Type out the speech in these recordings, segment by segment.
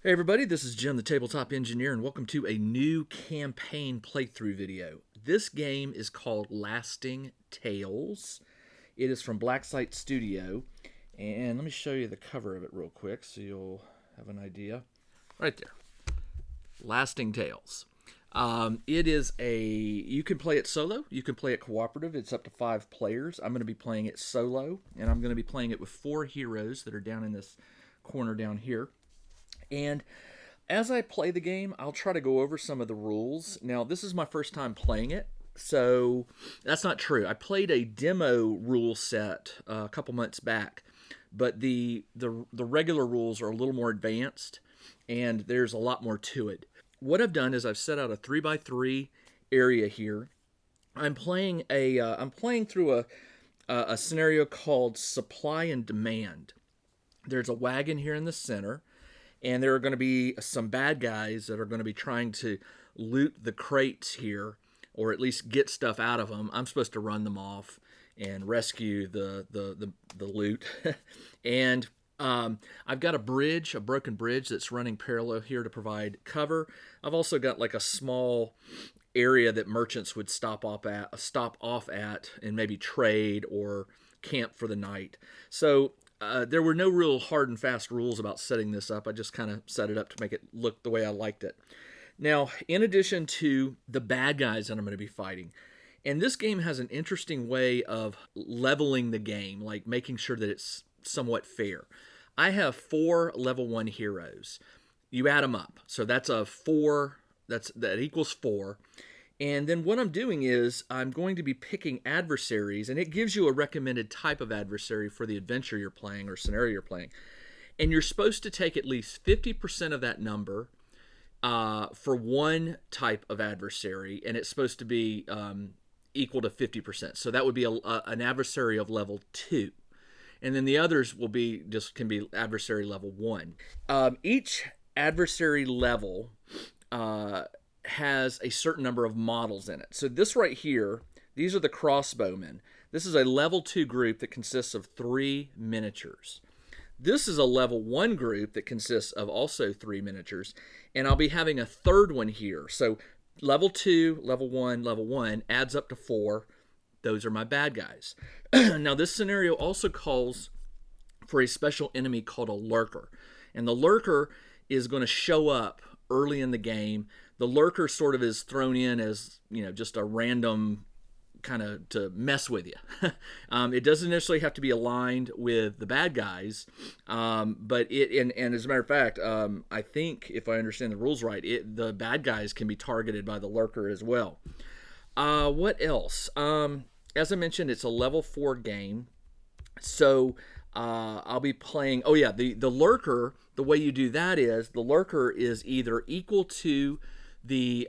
Hey everybody, this is Jim the Tabletop Engineer and welcome to a new campaign playthrough video. This game is called Lasting Tales. It is from Blacksite Studio, and let me show you the cover of it real quick so you'll have an idea. Right there. Lasting Tales. You can play it solo, you can play it cooperative, it's up to 5 players. I'm going to be playing it solo, and I'm going to be playing it with 4 heroes that are down in this corner down here. And as I play the game, I'll try to go over some of the rules. Now, this is my first time playing it, so that's not true. I played a demo rule set a couple months back, but the regular rules are a little more advanced, and there's a lot more to it. What I've done is I've set out a 3x3 area here. I'm playing through a scenario called Supply and Demand. There's a wagon here in the center, and there are going to be some bad guys that are going to be trying to loot the crates here, or at least get stuff out of them. I'm supposed to run them off and rescue the loot. And I've got a broken bridge that's running parallel here to provide cover. I've also got like a small area that merchants would stop off at and maybe trade or camp for the night. So there were no real hard and fast rules about setting this up. I just kind of set it up to make it look the way I liked it. Now, in addition to the bad guys that I'm going to be fighting, and this game has an interesting way of leveling the game, like making sure that it's somewhat fair. I have 4 level 1 heroes. You add them up. So that's a 4, that equals 4. And then what I'm doing is I'm going to be picking adversaries, and it gives you a recommended type of adversary for the adventure you're playing or scenario you're playing. And you're supposed to take at least 50% of that number for one type of adversary, and it's supposed to be equal to 50%. So that would be an adversary of level 2. And then the others can be adversary level 1. Each adversary level has a certain number of models in it. So this right here, these are the crossbowmen. This is a level 2 group that consists of 3 miniatures. This is a level 1 group that consists of also 3 miniatures, and I'll be having a third one here. So level 2, level 1 adds up to 4. Those are my bad guys. Now this scenario also calls for a special enemy called a lurker. And the lurker is going to show up early in the game. The lurker sort of is thrown in as, just a random kind of to mess with you. It doesn't necessarily have to be aligned with the bad guys, but and as a matter of fact, I think if I understand the rules right, the bad guys can be targeted by the lurker as well. What else? As I mentioned, it's a level 4 game, so I'll be playing. Oh yeah, the lurker. The way you do that is the lurker is either equal to the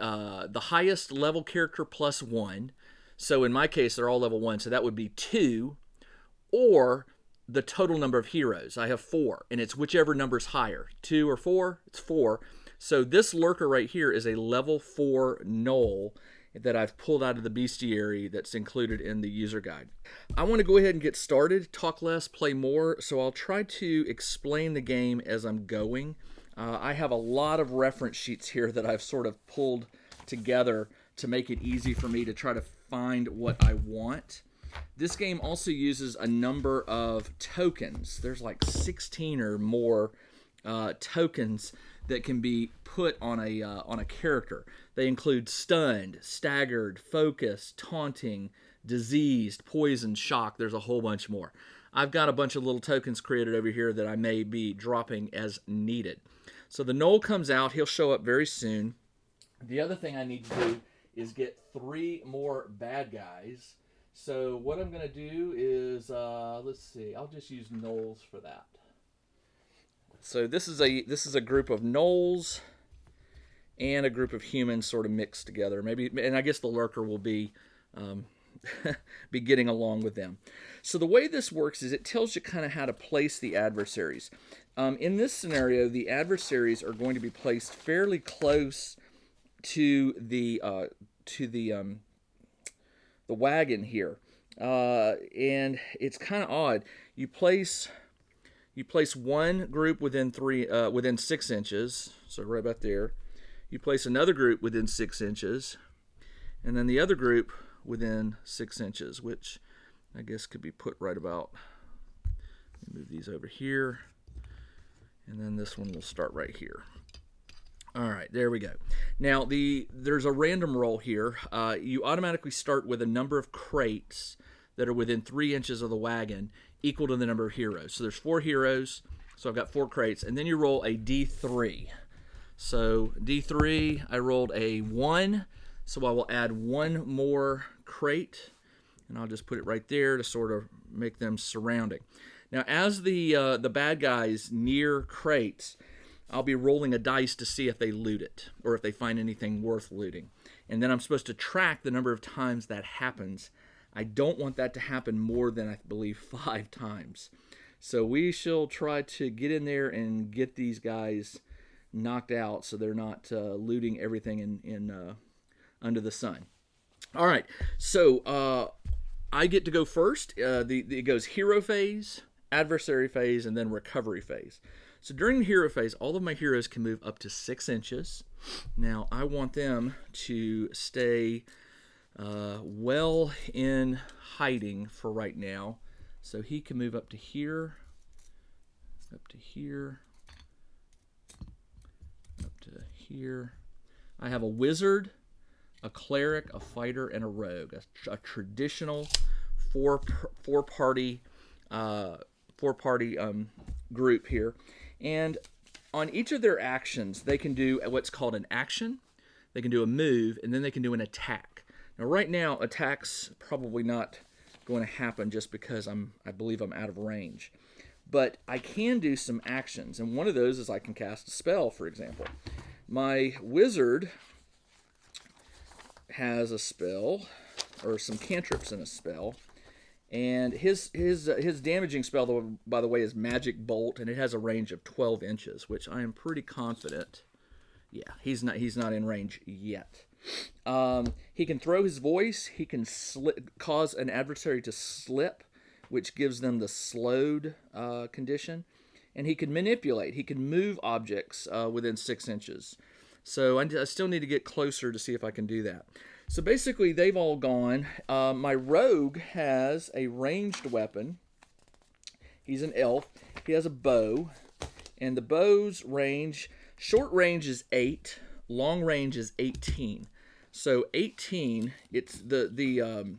highest level character plus 1. So in my case, they're all level 1, so that would be 2, or the total number of heroes. I have 4, and it's whichever number's higher, 2 or 4. It's 4. So this lurker right here is a level 4 gnoll that I've pulled out of the bestiary that's included in the user guide. I want to go ahead and get started, talk less, play more, so I'll try to explain the game as I'm going. I have a lot of reference sheets here that I've sort of pulled together to make it easy for me to try to find what I want. This game also uses a number of tokens. There's like 16 or more tokens that can be put on a character. They include stunned, staggered, focused, taunting, diseased, poisoned, shock. There's a whole bunch more. I've got a bunch of little tokens created over here that I may be dropping as needed. So the gnoll comes out. He'll show up very soon. The other thing I need to do is get 3 more bad guys. So what I'm going to do is, let's see, I'll just use gnolls for that. So this is a group of gnolls and a group of humans sort of mixed together. Maybe, and I guess the lurker will be be getting along with them. So the way this works is it tells you kind of how to place the adversaries. In this scenario, the adversaries are going to be placed fairly close to the wagon here, and it's kind of odd. You place You place one group within 6 inches, so right about there. You place another group within 6 inches, and then the other group within 6 inches, which I guess could be put right about. Let me move these over here, and then this one will start right here. All right, there we go. Now, there's a random roll here. You automatically start with a number of crates that are within 3 inches of the wagon equal to the number of heroes. So there's 4 heroes, so I've got 4 crates, and then you roll a D3. So D3, I rolled a 1, so I will add 1 more crate, and I'll just put it right there to sort of make them surrounding. Now, as the bad guys near crates, I'll be rolling a dice to see if they loot it or if they find anything worth looting. And then I'm supposed to track the number of times that happens. I don't want that to happen more than, I believe, 5 times. So we shall try to get in there and get these guys knocked out so they're not looting everything in under the sun. All right, so I get to go first. It goes hero phase, adversary phase, and then recovery phase. So during the hero phase, all of my heroes can move up to 6 inches. Now, I want them to stay well in hiding for right now. So he can move up to here, up to here, up to here. I have a wizard, a cleric, a fighter, and a rogue. A traditional four-party group here. And on each of their actions, they can do what's called an action, they can do a move, and then they can do an attack. Now, right now, attack's probably not going to happen just because I believe I'm out of range. But I can do some actions, and one of those is I can cast a spell, for example. My wizard has a spell, or some cantrips in a spell. And his damaging spell, by the way, is Magic Bolt, and it has a range of 12 inches, which I am pretty confident. Yeah, he's not in range yet. He can throw his voice. He can cause an adversary to slip, which gives them the slowed condition. And he can manipulate. He can move objects within 6 inches. So I still need to get closer to see if I can do that. So basically, they've all gone. My rogue has a ranged weapon. He's an elf. He has a bow. And the bow's range, short range is 8. Long range is 18. So 18, it's the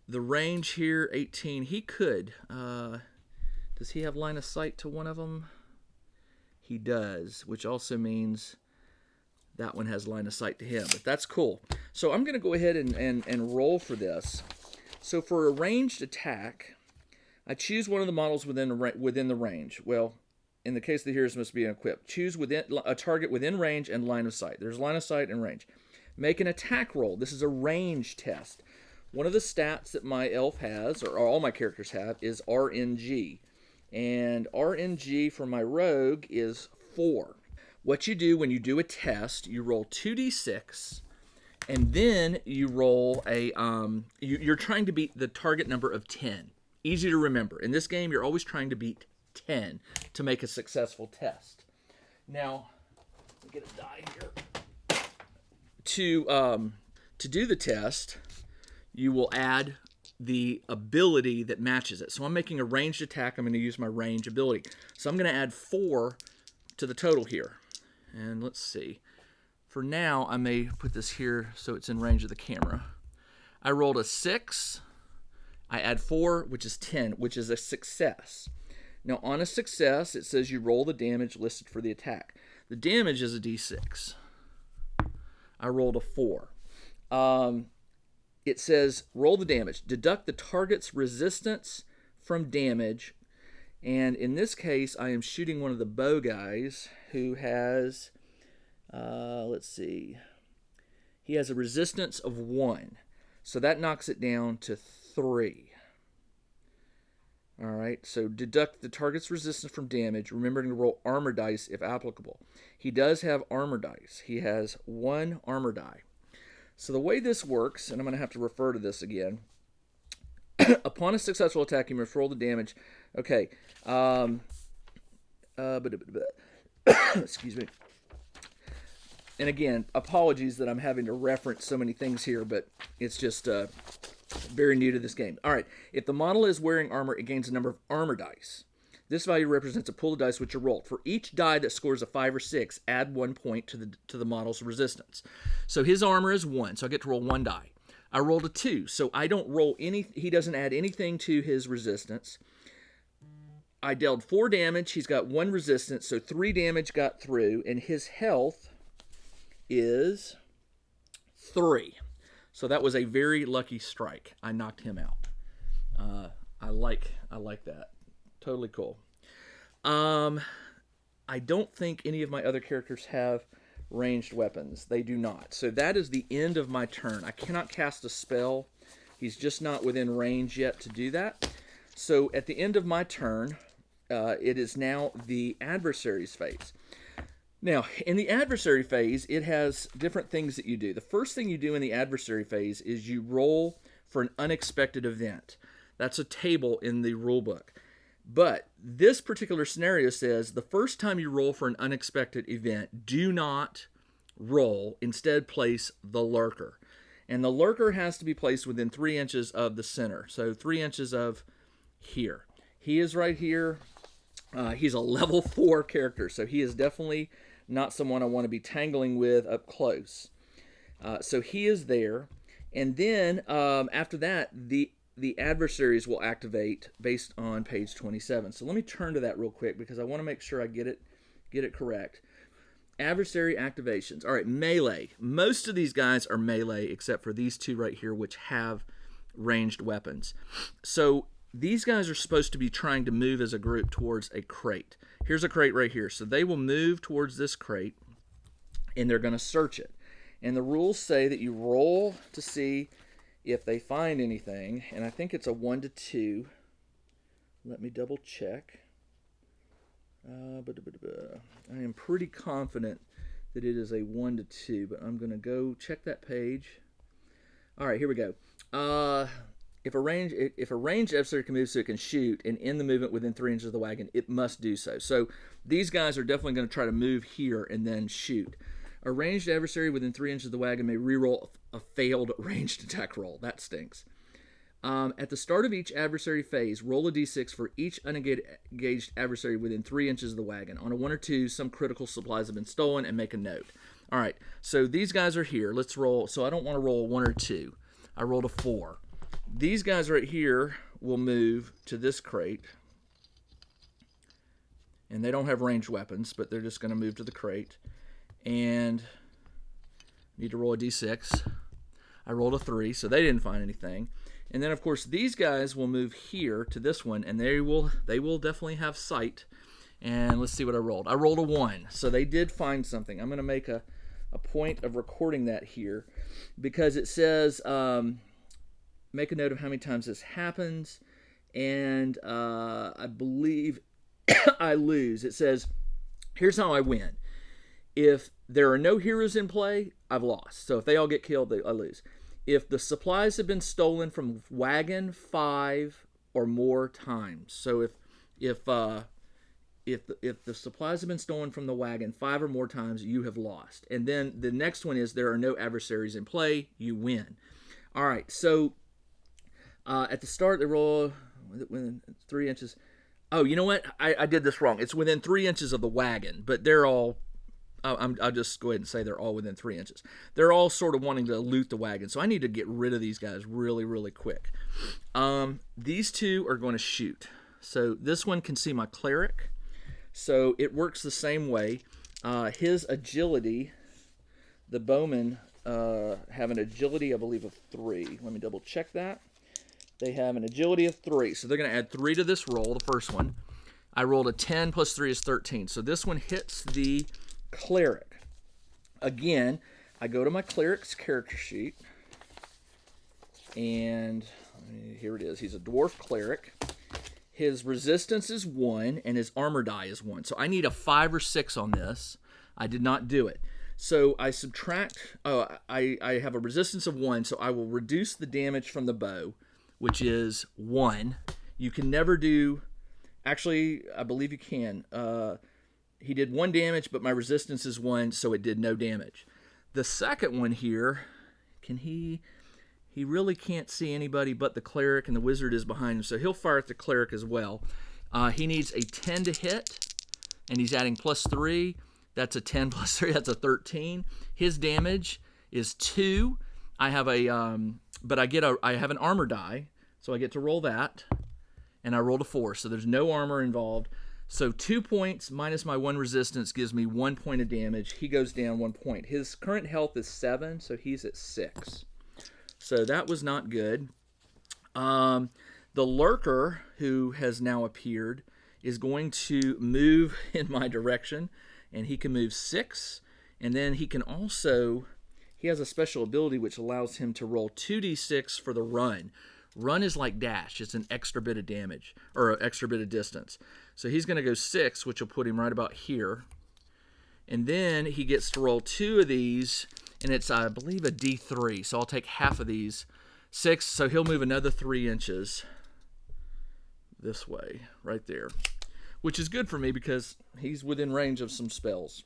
range here, 18. He could. Does he have line of sight to one of them? He does, which also means that one has line of sight to him, but that's cool. So I'm going to go ahead and roll for this. So for a ranged attack, I choose one of the models within the range. Well, in the case of the heroes must be equipped. Choose a target within range and line of sight. There's line of sight and range. Make an attack roll. This is a range test. One of the stats that my elf has, or all my characters have, is RNG. And RNG for my rogue is 4. What you do when you do a test, you roll 2d6, and then you roll a, you're trying to beat the target number of 10. Easy to remember. In this game, you're always trying to beat 10 to make a successful test. Now, let me get a die here. To do the test, you will add the ability that matches it. So I'm making a ranged attack. I'm going to use my range ability. So I'm going to add 4 to the total here. And let's see. For now, I may put this here so it's in range of the camera. I rolled a 6. I add 4, which is 10, which is a success. Now, on a success, it says you roll the damage listed for the attack. The damage is a d6. I rolled a 4. It says roll the damage. Deduct the target's resistance from damage. And in this case, I am shooting one of the bow guys who has, let's see, he has a resistance of 1. So that knocks it down to 3. All right, so deduct the target's resistance from damage, remembering to roll armor dice if applicable. He does have armor dice. He has 1 armor die. So the way this works, and I'm going to have to refer to this again, Upon a successful attack, you must roll the damage. Okay. Excuse me. And again, apologies that I'm having to reference so many things here, but it's just very new to this game. All right. If the model is wearing armor, it gains a number of armor dice. This value represents a pool of dice which are rolled. For each die that scores a 5 or 6, add 1 point to the model's resistance. So his armor is 1, so I get to roll 1 die. I rolled a 2, so I don't roll any. He doesn't add anything to his resistance. I dealt 4 damage. He's got 1 resistance, so 3 damage got through, and his health is 3. So that was a very lucky strike. I knocked him out. I like that. Totally cool. I don't think any of my other characters have ranged weapons. They do not. So that is the end of my turn. I cannot cast a spell. He's just not within range yet to do that. So at the end of my turn, it is now the adversary's phase. Now, in the adversary phase, it has different things that you do. The first thing you do in the adversary phase is you roll for an unexpected event. That's a table in the rule book. But this particular scenario says the first time you roll for an unexpected event, do not roll. Instead, place the lurker. And the lurker has to be placed within 3 inches of the center. So 3 inches of here. He is right here. He's a level 4 character, so he is definitely not someone I want to be tangling with up close. So he is there. And then after that, the adversaries will activate based on page 27. So let me turn to that real quick because I want to make sure I get it correct. Adversary activations. All right, melee. Most of these guys are melee except for these 2 right here, which have ranged weapons. So these guys are supposed to be trying to move as a group towards a crate. Here's a crate right here. So they will move towards this crate, and they're going to search it. And the rules say that you roll to see if they find anything, and I think it's a 1 to 2. Let me double check. I am pretty confident that it is a 1 to 2, but I'm going to go check that page. All right, here we go. If a ranged adversary can move so it can shoot and end the movement within 3 inches of the wagon, it must do so. So these guys are definitely going to try to move here and then shoot. A ranged adversary within 3 inches of the wagon may reroll a failed ranged attack roll. That stinks. At the start of each adversary phase, roll a d6 for each unengaged adversary within 3 inches of the wagon. On a 1 or 2, some critical supplies have been stolen, and make a note. All right, so these guys are here. Let's roll. So I don't want to roll a 1 or 2. I rolled a 4. These guys right here will move to this crate. And they don't have ranged weapons, but they're just going to move to the crate. And need to roll a d6. I rolled a 3, so they didn't find anything. And then, of course, these guys will move here to this one, and they will definitely have sight. And let's see what I rolled. I rolled a 1, so they did find something. I'm going to make a point of recording that here because it says make a note of how many times this happens, and I believe I lose. It says, here's how I win. If there are no heroes in play, I've lost. So if they all get killed, I lose. If the supplies have been stolen from wagon 5 or more times, so if the supplies have been stolen from the wagon 5 or more times, you have lost. And then the next one is there are no adversaries in play, you win. All right, so at the start, they roll within 3 inches. Oh, you know what? I did this wrong. It's within 3 inches of the wagon, but they're all... I'll just go ahead and say they're all within 3 inches. They're all sort of wanting to loot the wagon, so I need to get rid of these guys really, really quick. These 2 are going to shoot. So this one can see my cleric. So it works the same way. His agility, the bowmen have an agility, I believe, of 3. Let me double check that. They have an agility of 3. So they're going to add 3 to this roll, the first one. I rolled a 10 plus 3 is 13. So this one hits the cleric. Again, I go to my cleric's character sheet, and here it is. He's a dwarf cleric. His resistance is 1, and his armor die is 1. So I need a 5 or 6 on this. I did not do it. So I subtract... I have a resistance of 1, so I will reduce the damage from the bow which is 1. You can never do... Actually, I believe you can. He did 1 damage, but my resistance is 1, so it did no damage. The second one here, can he... He really can't see anybody but the cleric, and the wizard is behind him, so he'll fire at the cleric as well. He needs a 10 to hit, and he's adding +3. That's a 10 plus 3. That's a 13. His damage is 2. I have a, but I have an armor die, so I get to roll that, and I rolled a 4, so there's no armor involved. So 2 points minus my 1 resistance gives me 1 point of damage. He goes down 1 point. His current health is 7, so he's at 6. So that was not good. The lurker, who has now appeared, is going to move in my direction, and he can move 6. And then he can also, he has a special ability which allows him to roll 2d6 for the run. Run is like dash. It's an extra bit of damage, or an extra bit of distance. So he's going to go 6, which will put him right about here. And then he gets to roll 2 of these, and it's, I believe, a d3. So I'll take half of these. 6, so he'll move another 3 inches this way, right there. Which is good for me because he's within range of some spells.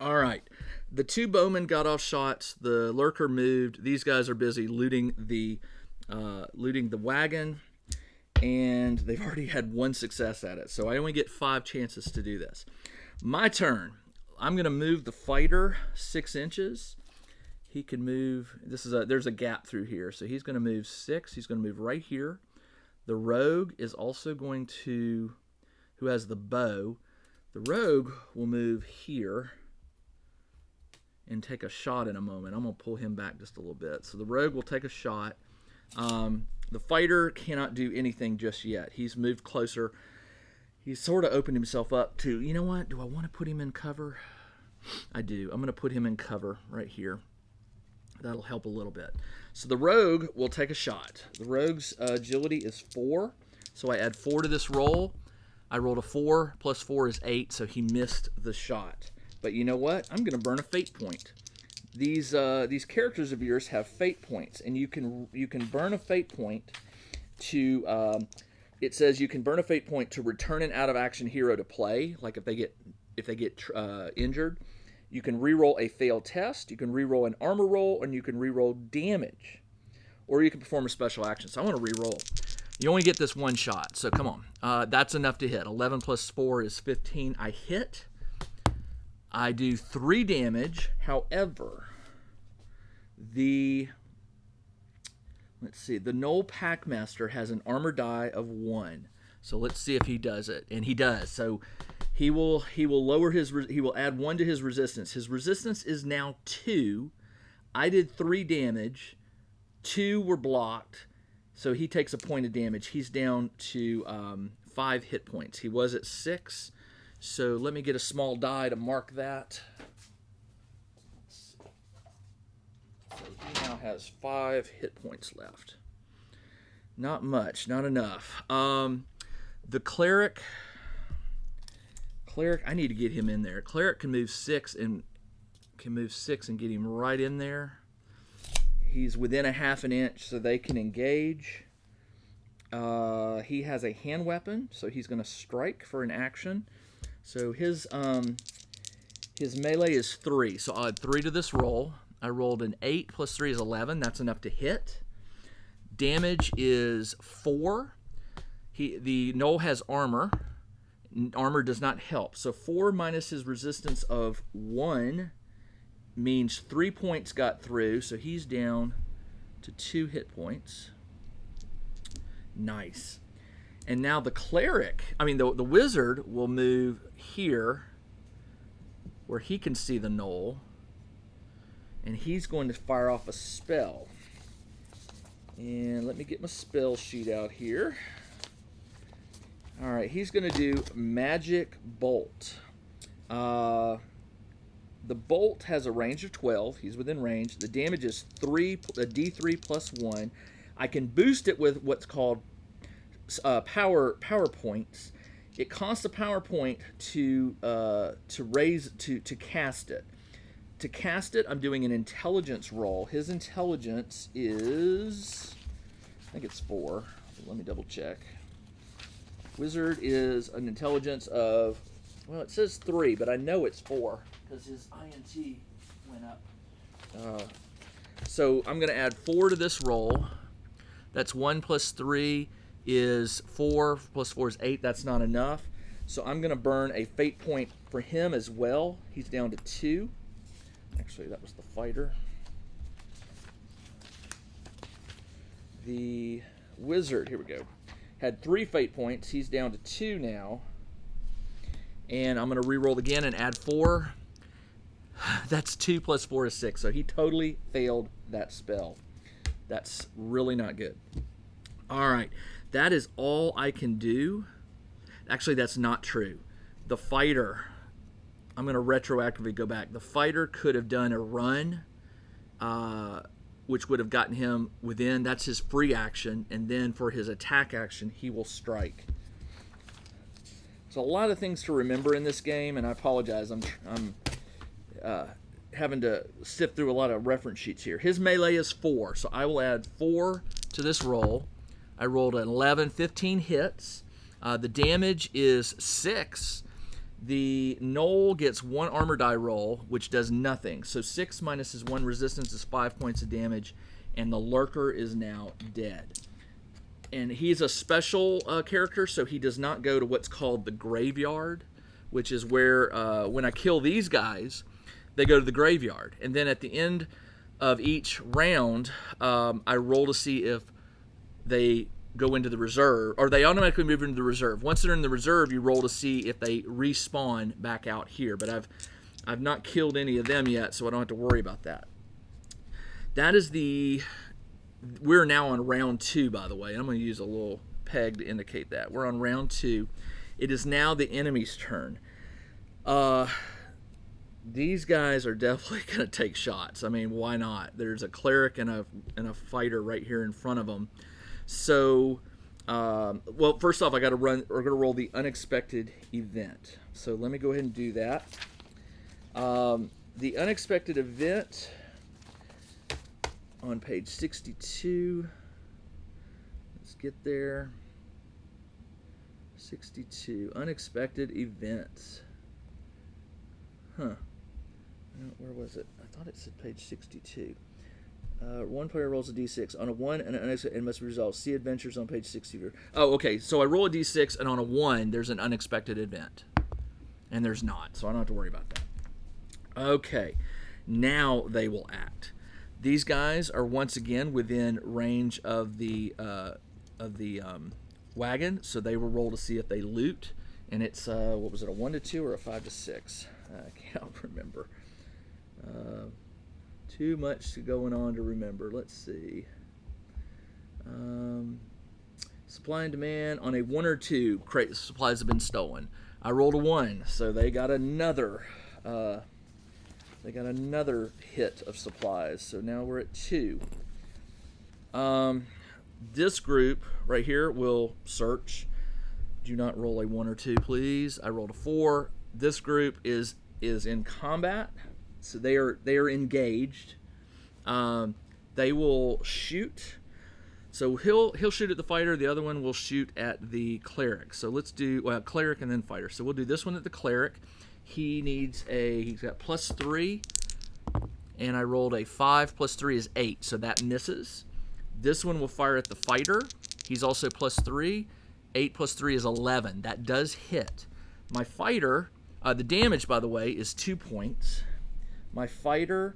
All right. The 2 bowmen got off shots. The lurker moved. These guys are busy looting the wagon, and they've already had 1 success at it. So I only get 5 chances to do this. My turn. I'm going to move the fighter 6 inches. He can move. There's a gap through here, so he's going to move 6. He's going to move right here. The rogue is also going to, who has the bow. The rogue will move here and take a shot in a moment. I'm going to pull him back just a little bit. So the rogue will take a shot. The fighter cannot do anything just yet. He's moved closer. He's sort of opened himself up to, you know what? Do I want to put him in cover? I do. I'm going to put him in cover right here. That'll help a little bit. So the rogue will take a shot. The rogue's agility is 4. So I add 4 to this roll. I rolled a 4 plus 4 is 8, so he missed the shot. But you know what? I'm going to burn a fate point. These characters of yours have fate points, and you can burn a fate point to. It says you can burn a fate point to return an out of action hero to play. Like if they get injured, you can reroll a failed test. You can reroll an armor roll, and you can reroll damage, or you can perform a special action. So I want to reroll. You only get this 1 shot, so come on. That's enough to hit. 11 plus 4 is 15. I hit. I do 3 damage. However, the Knoll Packmaster has an armor die of 1. So let's see if he does it, and he does. So he will lower his. He will add 1 to his resistance. His resistance is now 2. I did 3 damage. 2 were blocked. So he takes a point of damage. He's down to 5 hit points. He was at 6. So let me get a small die to mark that. So he now has 5 hit points left. Not much, not enough. The cleric, I need to get him in there. Cleric can move 6 and get him right in there. He's within a half an inch, so they can engage. He has a hand weapon, so he's going to strike for an action. So his melee is 3. So I'll add 3 to this roll. I rolled an 8 plus 3 is 11. That's enough to hit. Damage is 4. The Knoll has armor. Armor does not help. So 4 minus his resistance of 1 means 3 points got through. So he's down to 2 hit points. Nice. And now the the wizard will move here where he can see the Knoll. And he's going to fire off a spell. And let me get my spell sheet out here. All right, he's going to do Magic Bolt. The bolt has a range of 12. He's within range. The damage is a D3 plus 1. I can boost it with what's called power points. It costs a power point to cast it. To cast it, I'm doing an intelligence roll. His intelligence is, I think it's 4. Let me double check. Wizard is an intelligence of, well, it says 3, but I know it's 4 because his INT went up. So I'm going to add 4 to this roll. That's 1 plus 3 is 4, plus 4 is 8. That's not enough. So I'm going to burn a fate point for him as well. He's down to 2. Actually, that was the fighter. The wizard, here we go, had 3 fate points. He's down to 2 now. And I'm going to re-roll again and add 4. That's 2 plus 4 is 6. So he totally failed that spell. That's really not good. All right. That is all I can do. Actually, that's not true. The fighter, I'm going to retroactively go back. The fighter could have done a run, which would have gotten him within. That's his free action. And then for his attack action, he will strike. So a lot of things to remember in this game, and I apologize. I'm having to sift through a lot of reference sheets here. His melee is 4, so I will add 4 to this roll. I rolled an 11, 15 hits. The damage is 6. The Knoll gets 1 armor die roll, which does nothing. So 6 minus his 1 resistance is 5 points of damage, and the Lurker is now dead. And he's a special character, so he does not go to what's called the graveyard, which is where when I kill these guys, they go to the graveyard. And then at the end of each round, I roll to see if they go into the reserve, or they automatically move into the reserve. Once they're in the reserve, you roll to see if they respawn back out here. But I've not killed any of them yet, so I don't have to worry about that. That is we're now on round 2, by the way. I'm going to use a little peg to indicate that. We're on round 2. It is now the enemy's turn. These guys are definitely going to take shots. I mean, why not? There's a cleric and a fighter right here in front of them. So, well, first off, we're going to roll the unexpected event. So let me go ahead and do that. The unexpected event on page 62. Let's get there. 62. Unexpected events. Huh. Where was it? I thought it said page 62. One player rolls a d6. On a 1, and must be resolved. See adventures on page 60. Oh, okay. So I roll a d6, and on a 1, there's an unexpected event. And there's not, so I don't have to worry about that. Okay. Now they will act. These guys are once again within range of the wagon, so they will roll to see if they loot. And it's, what was it, a 1 to 2 or a 5 to 6? I can't remember. Too much going on to remember. Let's see. Supply and demand on a 1 or 2. Supplies have been stolen. I rolled a 1, so they got another. They got another hit of supplies. So now we're at 2. This group right here will search. Do not roll a 1 or 2, please. I rolled a 4. This group is in combat. So they are engaged. They will shoot. So he'll shoot at the fighter. The other one will shoot at the cleric. So let's do cleric and then fighter. So we'll do this one at the cleric. He's got +3, and I rolled a 5 plus 3 is 8. So that misses. This one will fire at the fighter. He's also +3. 8 plus 3 is 11. That does hit. My fighter, the damage, by the way, is 2 points. My fighter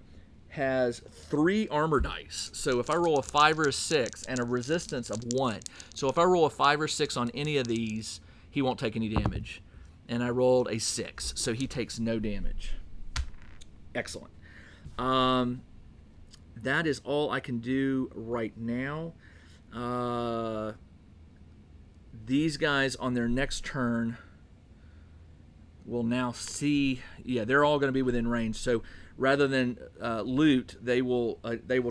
has 3 armor dice. So if I roll a 5 or a 6 and a resistance of 1. So if I roll a 5 or 6 on any of these, he won't take any damage. And I rolled a 6, so he takes no damage. Excellent. That is all I can do right now. These guys on their next turn will now see. Yeah, they're all going to be within range. So rather than loot, they will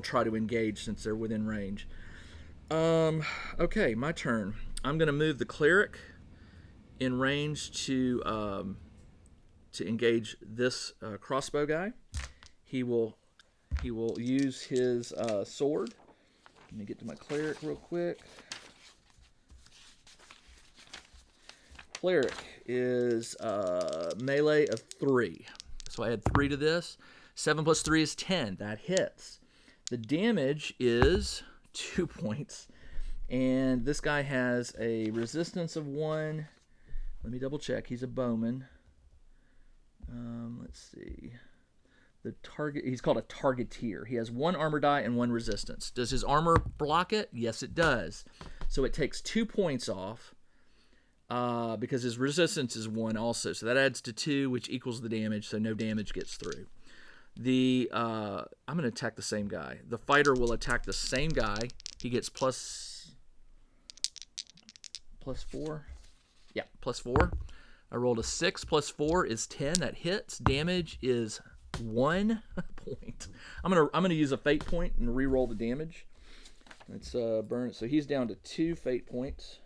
try to engage since they're within range. Okay, my turn. I'm going to move the cleric in range to engage this crossbow guy. He will use his sword Let me get to my cleric real quick. Cleric is melee of 3. So I add 3 to this. 7 plus 3 is 10. That hits. The damage is 2 points. And this guy has a resistance of 1. Let me double check. He's a bowman. Let's see. The target, he's called a targeteer. He has 1 armor die and 1 resistance. Does his armor block it? Yes, it does. So it takes 2 points off because his resistance is 1 also. So that adds to 2, which equals the damage, so no damage gets through. I'm going to attack the same guy. The fighter will attack the same guy. He gets plus 4. Yeah, plus 4. I rolled a 6 plus 4 is 10. That hits. Damage is 1 point. I'm gonna use a fate point and re-roll the damage. Let's burn it. So he's down to 2 fate points,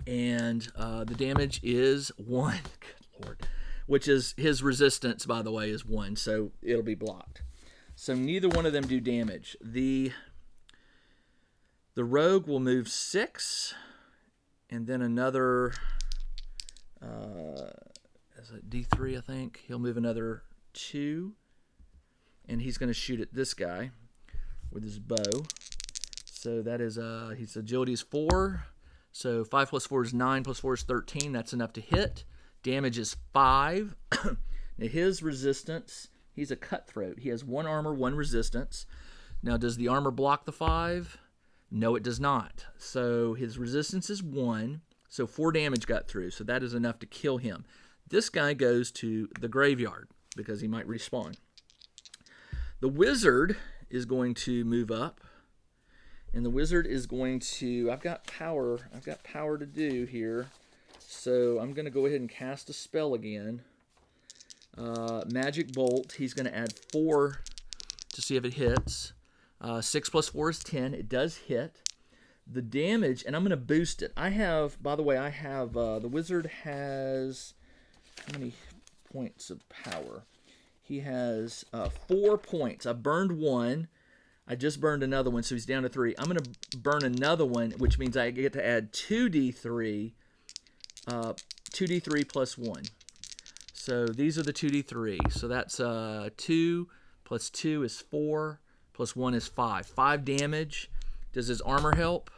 and the damage is 1. Good Lord. Which is his resistance, by the way, is 1, so it'll be blocked. So neither one of them do damage. The rogue will move 6, and then another. Is it D3? I think he'll move another 2, and he's going to shoot at this guy with his bow. So that is his agility is 4. So 5 plus 4 is 9. Plus 4 is 13. That's enough to hit. Damage is 5. Now his resistance, he's a cutthroat. He has 1 armor, 1 resistance. Now does the armor block the 5? No, it does not. So his resistance is 1. So 4 damage got through. So that is enough to kill him. This guy goes to the graveyard because he might respawn. The wizard is going to move up. And the wizard is going to, I've got power to do here. So I'm going to go ahead and cast a spell again. Magic Bolt. He's going to add 4 to see if it hits. 6 plus 4 is 10. It does hit. The damage, and I'm going to boost it. I have, by the way, the wizard has, how many points of power? He has 4 points. I burned 1. I just burned another one, so he's down to 3. I'm going to burn another one, which means I get to add 2d3. 2d3 plus 1. So these are the 2d3. So that's 2 plus 2 is 4 plus 1 is 5. 5 damage. Does his armor help?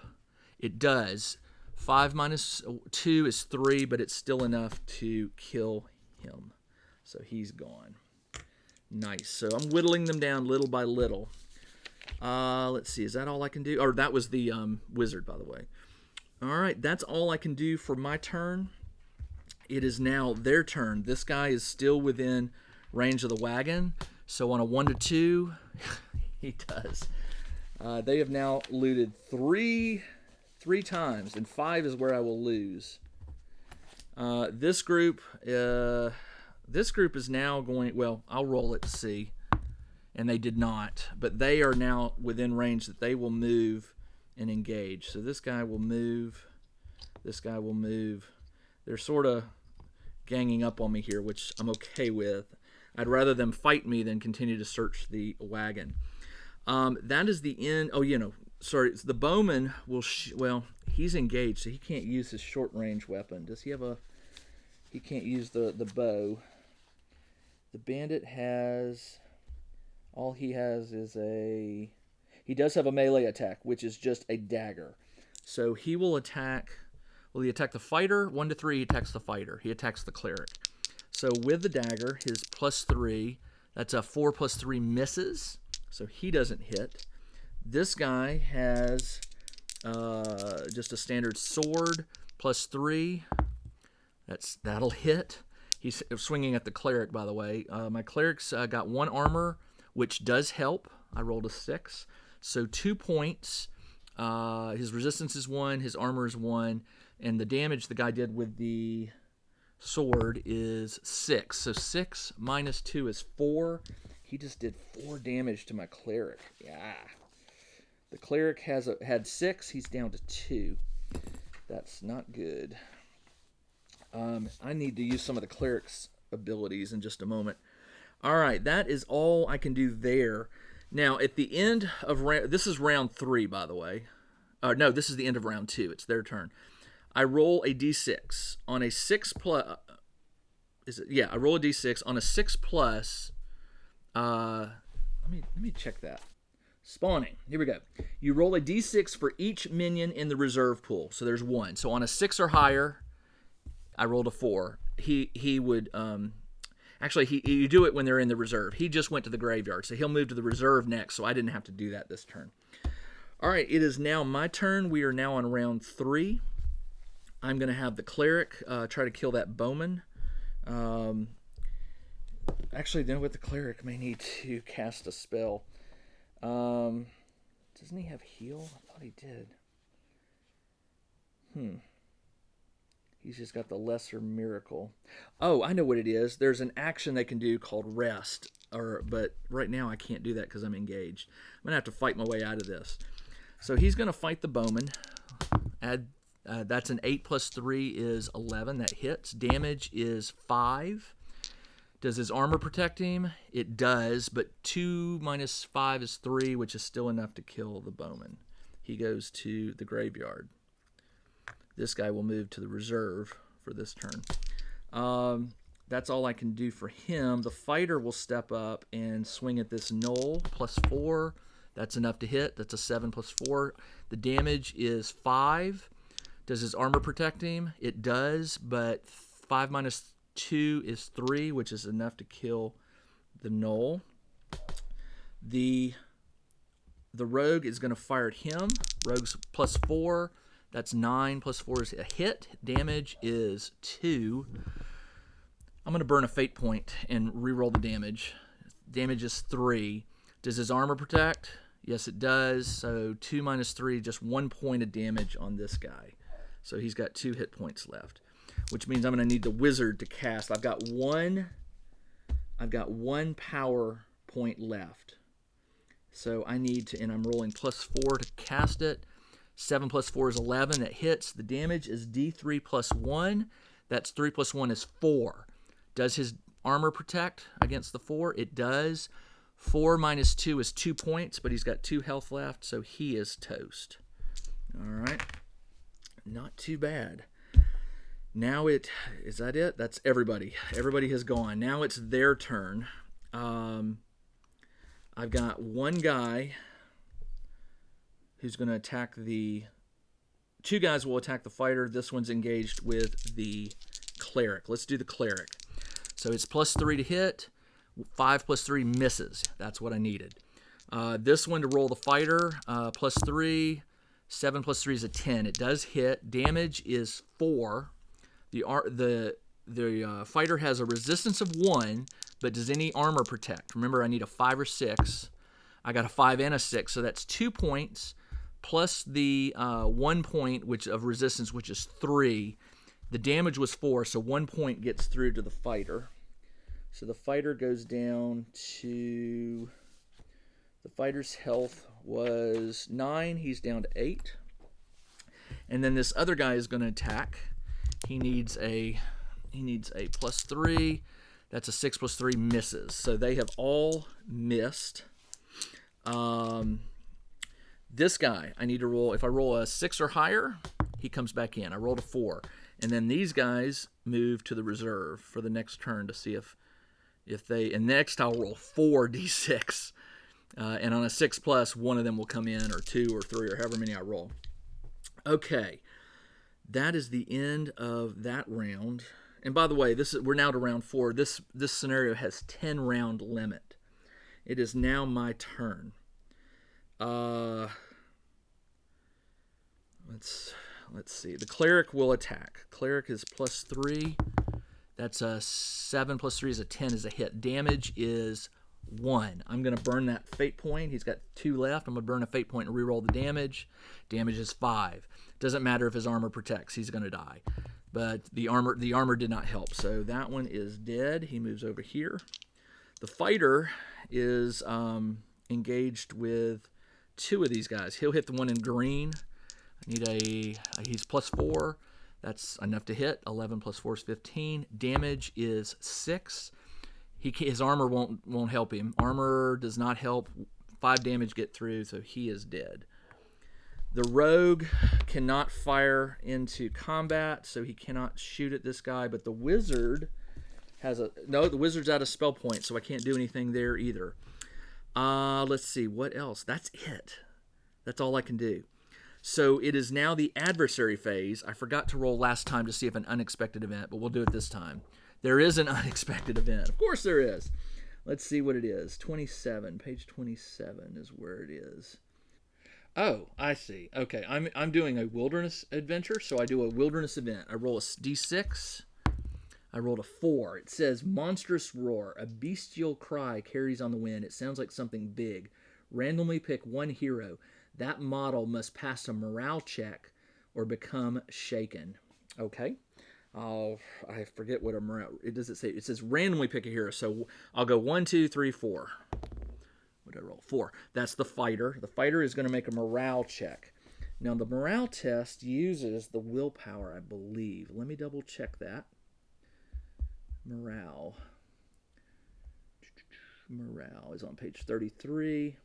It does. 5 minus 2 is 3, but it's still enough to kill him. So he's gone. Nice. So I'm whittling them down little by little. Let's see. Is that all I can do? Or that was the wizard, by the way. All right. That's all I can do for my turn. It is now their turn. This guy is still within range of the wagon. So on a 1 to 2, he does. They have now looted three times, and 5 is where I will lose. This group is now going. Well, I'll roll it to see, and they did not. But they are now within range that they will move and engage. So this guy will move. This guy will move. They're sort of ganging up on me here, which I'm okay with. I'd rather them fight me than continue to search the wagon. That is the end. Oh, sorry. The bowman will. Well, he's engaged, so he can't use his short range weapon. Does he have a? He can't use the bow. The bandit has. All he has is a. He does have a melee attack, which is just a dagger. So he will attack. Will he attack the fighter? 1 to 3, he attacks the fighter. He attacks the cleric. So with the dagger, his plus 3. That's a 4 plus 3 misses. So he doesn't hit. This guy has just a standard sword, plus 3. That'll hit. He's swinging at the cleric, by the way. My cleric's got 1 armor, which does help. I rolled a 6. So 2 points. His resistance is 1. His armor is 1. And the damage the guy did with the sword is 6. So 6 minus 2 is 4. He just did 4 damage to my cleric. Yeah. The cleric had 6. He's down to 2. That's not good. I need to use some of the cleric's abilities in just a moment. All right, that is all I can do there. Now, at the end of round, this is round 3, by the way. No, this is the end of round 2. It's their turn. I roll a d6 on a 6 plus. I roll a d6 on a 6 plus. Let me check that. Spawning. Here we go. You roll a d6 for each minion in the reserve pool. So there's 1. So on a 6 or higher, I rolled a 4. He would actually you do it when they're in the reserve. He just went to the graveyard, so he'll move to the reserve next. So I didn't have to do that this turn. All right, it is now my turn. We are now on round 3. I'm going to have the cleric try to kill that bowman. Actually, then with the cleric, may need to cast a spell. Doesn't he have heal? I thought he did. He's just got the lesser miracle. Oh, I know what it is. There's an action they can do called rest. But right now I can't do that because I'm engaged. I'm going to have to fight my way out of this. So he's going to fight the bowman. That's an 8 plus 3 is 11. That hits. Damage is 5. Does his armor protect him? It does, but 2 minus 5 is 3, which is still enough to kill the bowman. He goes to the graveyard. This guy will move to the reserve for this turn. That's all I can do for him. The fighter will step up and swing at this gnoll. Plus 4. That's enough to hit. That's a 7 plus 4. The damage is 5. Does his armor protect him? It does, but 5 minus 2 is 3, which is enough to kill the gnoll. The rogue is going to fire at him. Rogue's plus 4. That's 9 plus 4 is a hit. Damage is 2. I'm going to burn a fate point and reroll the damage. Damage is 3. Does his armor protect? Yes, it does. So 2 minus 3, just 1 point of damage on this guy. So he's got 2 hit points left, which means I'm going to need the wizard to cast. I've got one power point left. So I need to, and I'm rolling plus 4 to cast it. 7 plus 4 is 11. That hits. The damage is D3 plus 1. That's 3 plus 1 is 4. Does his armor protect against the 4? It does. 4 minus 2 is 2 points, but he's got 2 health left, so he is toast. All right. Not too bad. Now is that it? That's everybody. Everybody has gone. Now it's their turn. I've got one guy who's going to attack two guys will attack the fighter. This one's engaged with the cleric. Let's do the cleric. So it's plus 3 to hit. 5 plus 3 misses. That's what I needed. This one to roll the fighter. Plus 3. 7 plus 3 is a 10. It does hit. Damage is 4. The fighter has a resistance of 1, but does any armor protect? Remember, I need a 5 or 6. I got a 5 and a 6, so that's 2 points plus the 1 point of resistance, which is 3. The damage was 4, so 1 point gets through to the fighter. So the fighter goes down to... The fighter's health was 9. He's down to 8. And then this other guy is going to attack. He needs a plus 3. That's a 6 plus 3 misses. So they have all missed. This guy, I need to roll. If I roll a 6 or higher, he comes back in. I rolled a 4. And then these guys move to the reserve for the next turn to see if they... And next I'll roll 4 d6. And on a 6 plus, one of them will come in, or 2 or 3, or however many I roll. Okay. That is the end of that round. And by the way, we're now to round 4. This scenario has 10 round limit. It is now my turn. Let's see. The cleric will attack. Cleric is plus 3. That's a 7 plus 3 is a 10 is a hit. Damage is 1. I'm going to burn that fate point. He's got 2 left. I'm going to burn a fate point and reroll the damage. Damage is 5. Doesn't matter if his armor protects. He's going to die. But the armor did not help. So that one is dead. He moves over here. The fighter is engaged with 2 of these guys. He'll hit the one in green. He's plus 4. That's enough to hit. 11 plus 4 is 15. Damage is 6. His armor won't help him. Armor does not help 5 damage get through, so he is dead. The rogue cannot fire into combat, so he cannot shoot at this guy, but the wizard has a... No, the wizard's out of spell points, so I can't do anything there either. Let's see, what else? That's it. That's all I can do. So it is now the adversary phase. I forgot to roll last time to see if an unexpected event, but we'll do it this time. There is an unexpected event. Of course there is. Let's see what it is. 27. Page 27 is where it is. Oh, I see. Okay, I'm doing a wilderness adventure, so I do a wilderness event. I roll a d6. I rolled a 4. It says, monstrous roar. A bestial cry carries on the wind. It sounds like something big. Randomly pick one hero. That model must pass a morale check or become shaken. Okay. I forget what a morale... It doesn't say... It says randomly pick a hero. So I'll go 1, 2, 3, 4. What did I roll? 4. That's the fighter. The fighter is going to make a morale check. Now, the morale test uses the willpower, I believe. Let me double check that. Morale is on page 33.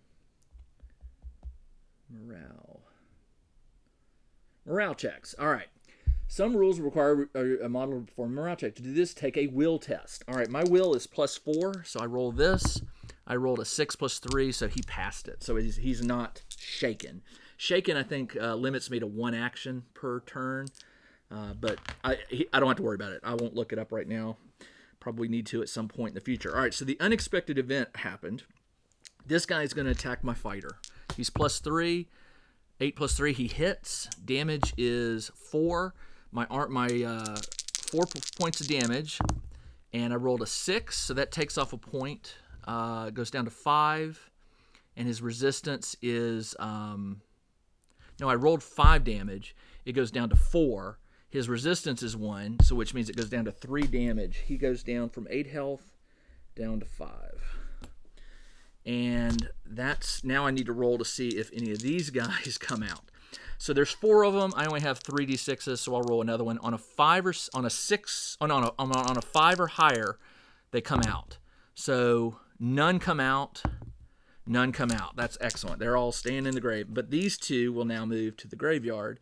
Morale checks. All right. Some rules require a model to perform a morale check. To do this, take a will test. All right, my will is +4, so I roll this. I rolled a 6 + 3, so he passed it. So he's not shaken. Shaken, I think, limits me to 1 action per turn, but I don't have to worry about it. I won't look it up right now. Probably need to at some point in the future. All right, so the unexpected event happened. This guy's going to attack my fighter. He's +3, 8 + 3. He hits. Damage is 4. My 4 points of damage, and I rolled a 6, so that takes off a point. It goes down to 5, and his resistance is no, I rolled 5 damage. It goes down to 4. His resistance is 1, so which means it goes down to 3 damage. He goes down from 8 health down to 5. And that's now I need to roll to see if any of these guys come out. So there's 4 of them. I only have 3d6s, so I'll roll another one. On a 5 or on a 6, on a 5 or higher, they come out. So none come out. None come out. That's excellent. They're all staying in the grave. But these 2 will now move to the graveyard.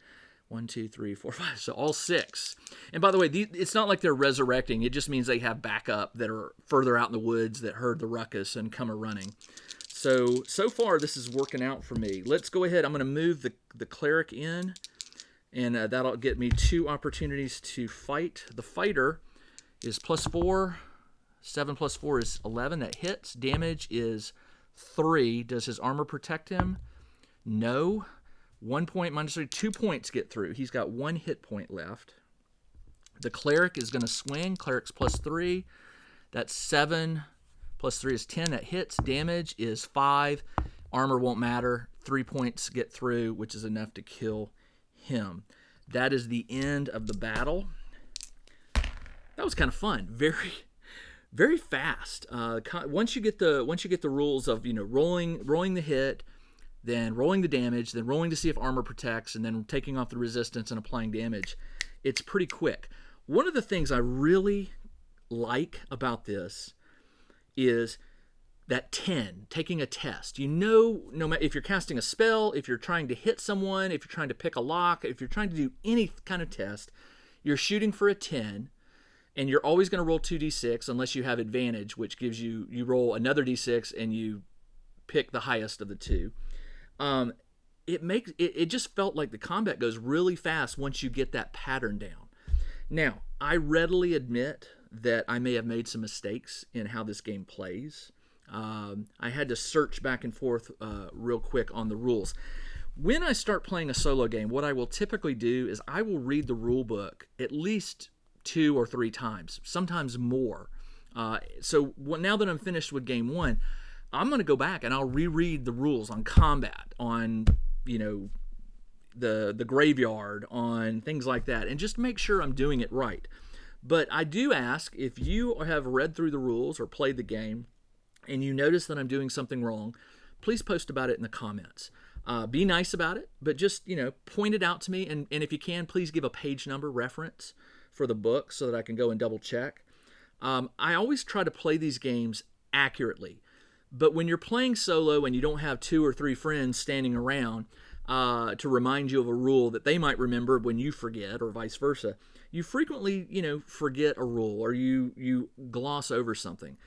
1, 2, 3, 4, 5. So all 6. And by the way, it's not like they're resurrecting. It just means they have backup that are further out in the woods that heard the ruckus and come a-running. So far, this is working out for me. Let's go ahead. I'm going to move the cleric in, and that'll get me 2 opportunities to fight. The fighter is +4. 7 + 4 is 11. That hits. Damage is 3. Does his armor protect him? No. 1 point -3. 2 points get through. He's got 1 hit point left. The cleric is going to swing. Cleric's +3. That's 7 + 3 is 10. That hits. Damage is 5. Armor won't matter. 3 points get through, which is enough to kill him. That is the end of the battle. That was kind of fun. Very, very fast. Once you get the rules of rolling the hit, then rolling the damage, then rolling to see if armor protects, and then taking off the resistance and applying damage, it's pretty quick. One of the things I really like about this is that 10, taking a test. No matter if you're casting a spell, if you're trying to hit someone, if you're trying to pick a lock, if you're trying to do any kind of test, you're shooting for a 10, and you're always going to roll 2d6 unless you have advantage, which gives you roll another d6 and you pick the highest of the 2. It just felt like the combat goes really fast once you get that pattern down. Now, I readily admit that I may have made some mistakes in how this game plays. I had to search back and forth real quick on the rules. When I start playing a solo game, what I will typically do is I will read the rule book at least 2 or 3 times, sometimes more. So now that I'm finished with game 1, I'm going to go back and I'll reread the rules on combat, on the graveyard, on things like that, and just make sure I'm doing it right. But I do ask, if you have read through the rules or played the game and you notice that I'm doing something wrong, please post about it in the comments. Be nice about it, but just point it out to me, and if you can, please give a page number reference for the book so that I can go and double check. I always try to play these games accurately. But when you're playing solo and you don't have 2 or 3 friends standing around to remind you of a rule that they might remember when you forget, or vice versa, you frequently, forget a rule, or you gloss over something.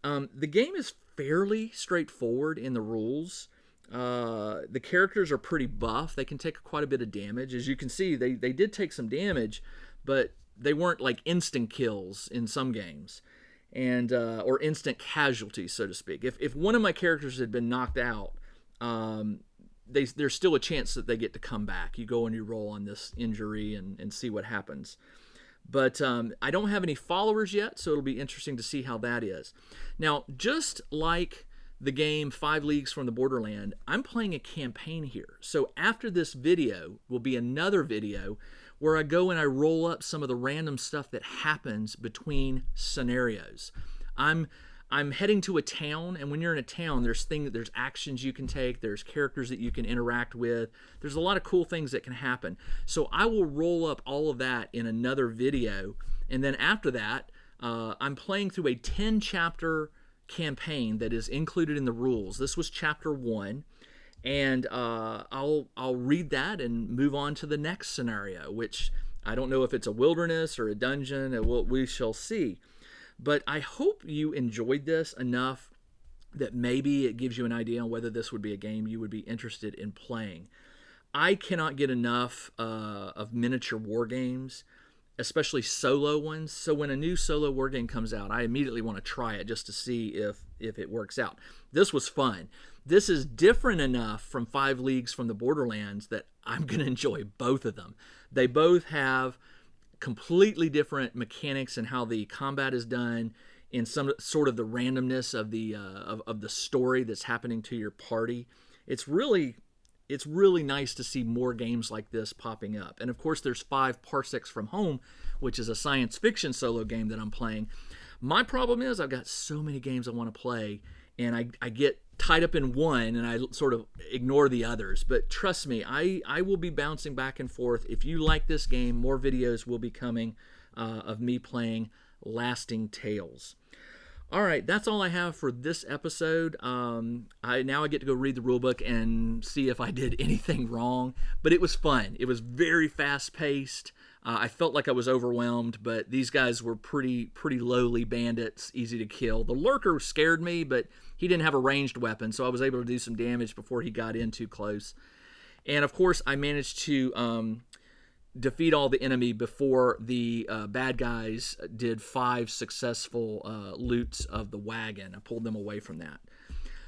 The game is fairly straightforward in the rules. The characters are pretty buff. They can take quite a bit of damage. As you can see, they did take some damage, but they weren't like instant kills in some games, and or instant casualties, so to speak. If one of my characters had been knocked out, there's still a chance that they get to come back. You go and you roll on this injury and see what happens. But I don't have any followers yet, so it'll be interesting to see how that is. Now, just like the game 5 Leagues from the Borderland, I'm playing a campaign here. So after this video will be another video where I go and I roll up some of the random stuff that happens between scenarios. I'm heading to a town, and when you're in a town, there's actions you can take, there's characters that you can interact with, there's a lot of cool things that can happen. So I will roll up all of that in another video, and then after that, I'm playing through a 10-chapter campaign that is included in the rules. This was chapter 1, and I'll read that and move on to the next scenario, which I don't know if it's a wilderness or a dungeon, and we shall see. But I hope you enjoyed this enough that maybe it gives you an idea on whether this would be a game you would be interested in playing. I cannot get enough of miniature war games, especially solo ones. So when a new solo war game comes out, I immediately want to try it just to see if it works out. This was fun. This is different enough from 5 Leagues from the Borderlands that I'm going to enjoy both of them. They both have completely different mechanics and how the combat is done, in some sort of the randomness of the story that's happening to your party. It's really nice to see more games like this popping up. And of course, there's 5 Parsecs from Home, which is a science fiction solo game that I'm playing. My problem is I've got so many games I want to play, and I get tied up in one and I sort of ignore the others. But trust me, I will be bouncing back and forth. If you like this game, more videos will be coming of me playing Lasting Tales. All right, that's all I have for this episode. I get to go read the rulebook and see if I did anything wrong. But it was fun. It was very fast-paced. I felt like I was overwhelmed, but these guys were pretty lowly bandits, easy to kill. The lurker scared me, but he didn't have a ranged weapon, so I was able to do some damage before he got in too close. And of course, I managed to defeat all the enemy before the bad guys did 5 successful loots of the wagon. I pulled them away from that.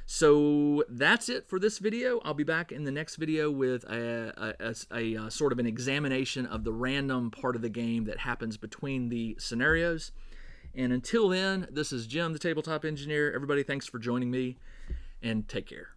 So that's it for this video. I'll be back in the next video with a sort of an examination of the random part of the game that happens between the scenarios. And until then, this is Jim, the Tabletop Engineer. Everybody, thanks for joining me, and take care.